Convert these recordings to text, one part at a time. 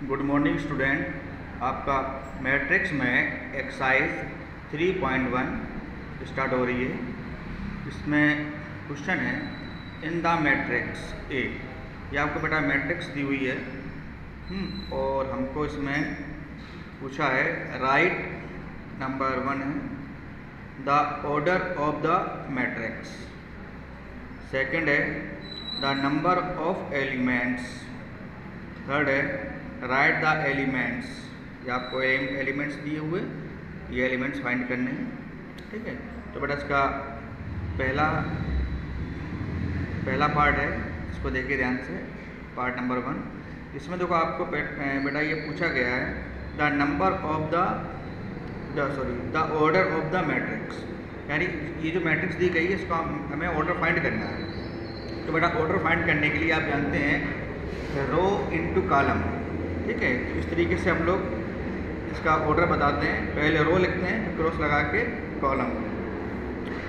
Good morning student. आपका matrix में exercise 3.1 start हो रही है। इसमें क्वेश्चन है इन द मैट्रिक्स ए। ये आपको बेटा मैट्रिक्स दी हुई है और हमको इसमें पूछा है राइट नंबर 1 है the order of the matrix. Second है the number of elements. Third है राइट द एलिमेंट्स। ये आपको एलिमेंट्स दिए हुए, ये एलिमेंट्स फाइंड करने हैं। ठीक है, तो बेटा इसका पहला पार्ट है, इसको देखिए ध्यान से। पार्ट नंबर 1, इसमें देखो आपको बेटा ये पूछा गया है the number of the order of the matrix. यानी ये जो मैट्रिक्स दी गई है इसका हमें ऑर्डर फाइंड करना है। तो बेटा ऑर्डर फाइंड करने के लिए आप जानते हैं रो इनटू कॉलम। ठीक है, इस तरीके से हम लोग इसका ऑर्डर बताते हैं। पहले रो लिखते हैं, फिर क्रॉस लगा के कॉलम।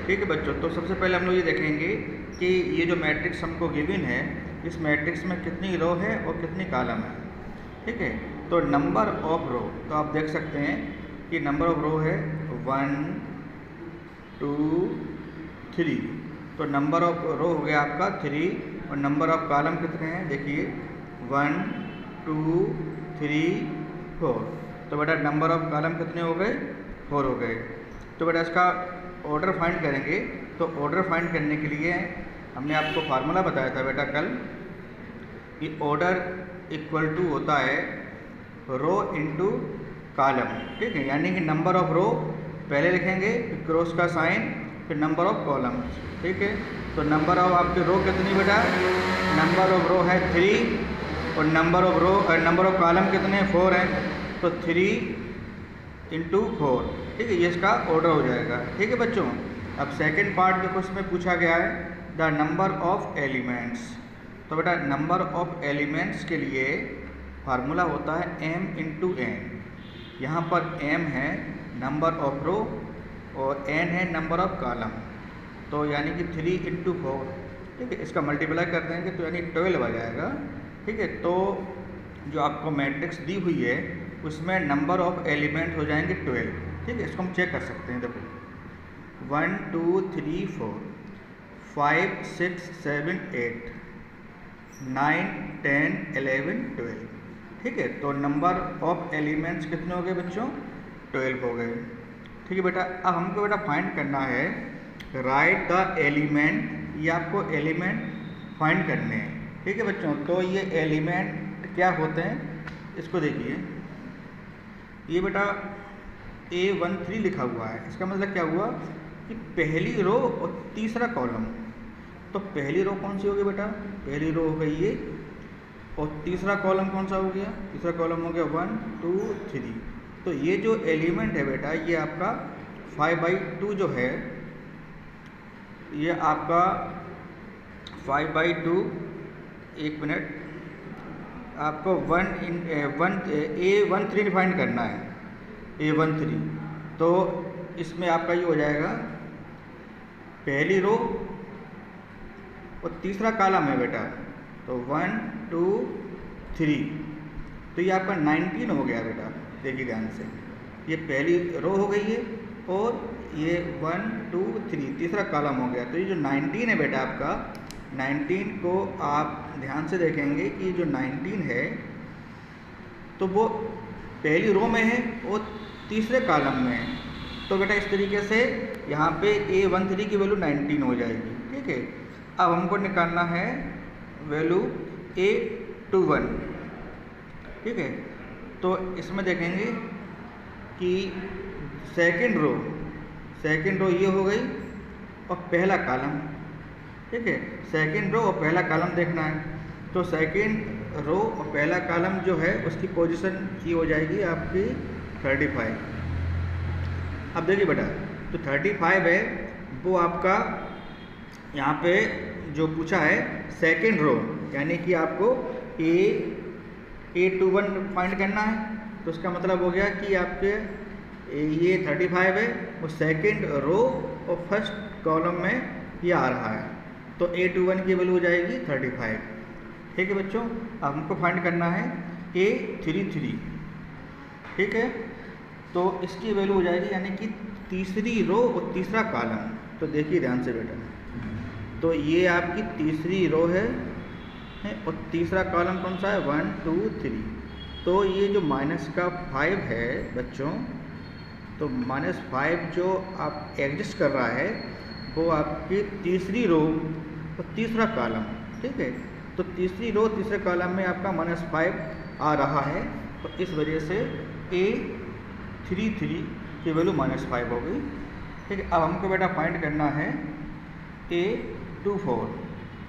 ठीक है बच्चों, तो सबसे पहले हम लोग ये देखेंगे कि ये जो मैट्रिक्स हमको गिवन है, इस मैट्रिक्स में कितनी रो है और कितनी कॉलम है। ठीक है, तो नंबर ऑफ रो, तो आप देख सकते हैं कि नंबर ऑफ रो है 1 2 3। तो नंबर ऑफ रो हो गया आपका 3 और नंबर ऑफ कॉलम कितने हैं देखिए 1 2 3 4। तो बेटा नंबर ऑफ कॉलम कितने हो गए 4 हो गए। तो बेटा इसका ऑर्डर फाइंड करेंगे। तो ऑर्डर फाइंड करने के लिए हमने आपको फार्मूला बताया था बेटा कल कि ऑर्डर इक्वल टू होता है रो इनटू कॉलम। ठीक है, यानी कि नंबर ऑफ रो पहले लिखेंगे, फिर क्रॉस का साइन, फिर नंबर ऑफ कॉलम। ठीक है, तो नंबर ऑफ आपके रो कितनी बेटा, नंबर ऑफ रो है 3 और नंबर ऑफ कॉलम कितने 4 हैं। तो 3 इंटू 4। ठीक है, ये इसका ऑर्डर हो जाएगा। ठीक है बच्चों, अब सेकंड पार्ट देखो, इसमें पूछा गया है द नंबर ऑफ एलिमेंट्स। तो बेटा नंबर ऑफ एलिमेंट्स के लिए फार्मूला होता है m इंटू एन। यहाँ पर m है नंबर ऑफ रो और n है नंबर ऑफ कॉलम। तो यानी कि 3 इंटू 4। ठीक है, इसका मल्टीप्लाई कर देंगे तो यानी 12 आ जाएगा। ठीक है, तो जो आपको मैट्रिक्स दी हुई है उसमें नंबर ऑफ एलिमेंट हो जाएंगे 12। ठीक है, इसको हम चेक कर सकते हैं। देखो 1 2 3 4 5 6 7 8 9 10 11 12। ठीक है, तो नंबर ऑफ एलिमेंट्स कितने हो गए बच्चों 12 हो गए। ठीक है बेटा, अब हमको बेटा फाइंड करना है राइट द एलिमेंट। ये आपको एलिमेंट फाइंड करने हैं। ठीक है बच्चों, तो ये एलिमेंट क्या होते हैं इसको देखिए। ये बेटा A13 लिखा हुआ है, इसका मतलब क्या हुआ कि पहली रो और तीसरा कॉलम। तो पहली रो कौन सी होगी बेटा, पहली रो हो गई ये, और तीसरा कॉलम कौन सा हो गया, तीसरा कॉलम हो गया 1 2 3। तो ये जो एलिमेंट है बेटा ये आपका 5/2 जो है, ये आपका 5/2। एक मिनट, आपको A13 फाइंड करना है, A13। तो इसमें आपका ये हो जाएगा पहली रो और तीसरा कॉलम है बेटा, तो 1 2 3। तो ये आपका 19 हो गया बेटा। देखिए ध्यान से, ये पहली रो हो गई है और ये 1 2 3 तीसरा कॉलम हो गया। तो ये जो 19 है बेटा आपका, 19 को आप ध्यान से देखेंगे कि जो 19 है तो वो पहली रो में है और तीसरे कॉलम में है। तो बेटा इस तरीके से यहाँ पे A13 की वैल्यू 19 हो जाएगी। ठीक है, अब हमको निकालना है वैल्यू A21। ठीक है, तो इसमें देखेंगे कि सेकंड रो ये हो गई और पहला कॉलम। ठीक है, सेकंड रो और पहला कॉलम देखना है। तो सेकंड रो और पहला कॉलम जो है उसकी पोजीशन की हो जाएगी आपकी 35। अब देखिए बेटा, तो 35 है वो आपका यहाँ पे जो पूछा है सेकंड रो, यानी कि आपको A21 फाइंड करना है। तो इसका मतलब हो गया कि आपके ये 35 है वो सेकंड रो और फर्स्ट कॉलम में ये आ रहा है। तो A21 की वैल्यू हो जाएगी 35। ठीक है बच्चों, अब हमको फाइंड करना है A33, ठीक है। तो इसकी वैल्यू हो जाएगी यानी कि तीसरी रो और तीसरा कॉलम। तो देखिए ध्यान से बेटा, तो ये आपकी तीसरी रो है और तीसरा कॉलम कौन सा है, 1 2 3। तो ये जो माइनस का 5 है बच्चों, तो -5 जो आप एग्जिस्ट कर रहा है वो आपकी तीसरी रो और तीसरा कॉलम, ठीक है। तो तीसरी रो तीसरे कॉलम में आपका -5 आ रहा है, तो इस वजह से A33 की वैल्यू -5 हो गई, ठीक है। अब हमको बेटा फाइंड करना है A24।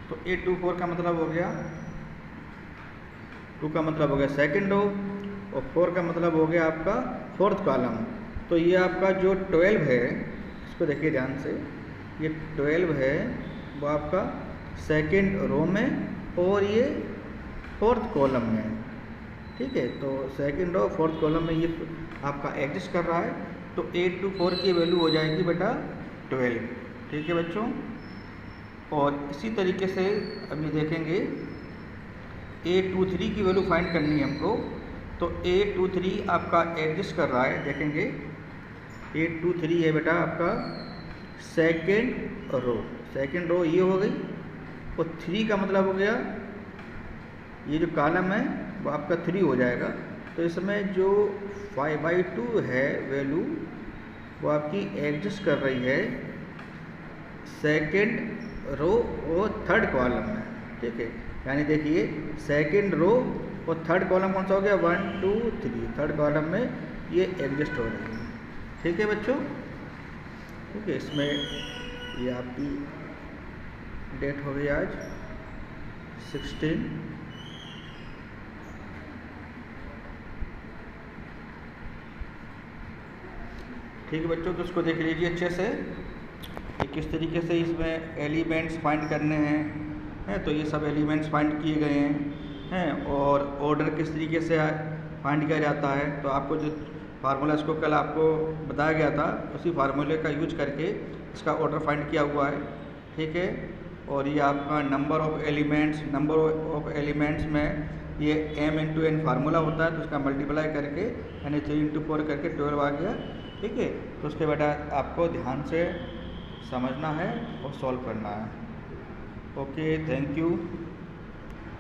तो A24 का मतलब हो गया, 2 का मतलब हो गया सेकंड रो और 4 का मतलब हो गया आपका फोर्थ कॉलम। तो ये आपका जो 12 है, इसको देखिए ध्यान से, ये 12 है वो आपका सेकंड रो में और ये फोर्थ कॉलम में, ठीक है। तो सेकंड रो फोर्थ कॉलम में ये आपका एग्जिस्ट कर रहा है। तो A24 की वैल्यू हो जाएगी बेटा 12, ठीक है बच्चों। और इसी तरीके से अब ये देखेंगे A23 की वैल्यू फाइंड करनी है हमको। तो A23 आपका एग्जिस्ट कर रहा है, देखेंगे A23 है बेटा आपका सेकंड रो ये हो गई, और 3 का मतलब हो गया ये जो कॉलम है वो आपका 3 हो जाएगा। तो इसमें जो 5/2 है वैल्यू वो आपकी एग्जिस्ट कर रही है सेकंड रो और थर्ड कॉलम में, ठीक है। यानी देखिए सेकंड रो और थर्ड कॉलम कौन सा हो गया, 1 2 3, थर्ड कॉलम में ये एग्जिस्ट हो रही है, ठीक है बच्चों। ठीक है, इसमें ये आपकी डेट हो गई आज 16। ठीक है बच्चों, तो इसको देख लीजिए अच्छे से कि किस तरीके से इसमें एलिमेंट्स फाइंड करने हैं। तो ये सब एलिमेंट्स फाइंड किए गए हैं और ऑर्डर किस तरीके से फाइंड किया जाता है। तो आपको जो फार्मूला इसको कल आपको बताया गया था, उसी फार्मूले का यूज करके इसका ऑर्डर फाइंड किया हुआ है, ठीक है। और ये आपका नंबर ऑफ़ एलिमेंट्स में ये m×n फार्मूला होता है, तो उसका मल्टीप्लाई करके यानी 3×4 करके 12 आ गया, ठीक है। तो उसके बेटा आपको ध्यान से समझना है और सॉल्व करना है। Okay, thank you.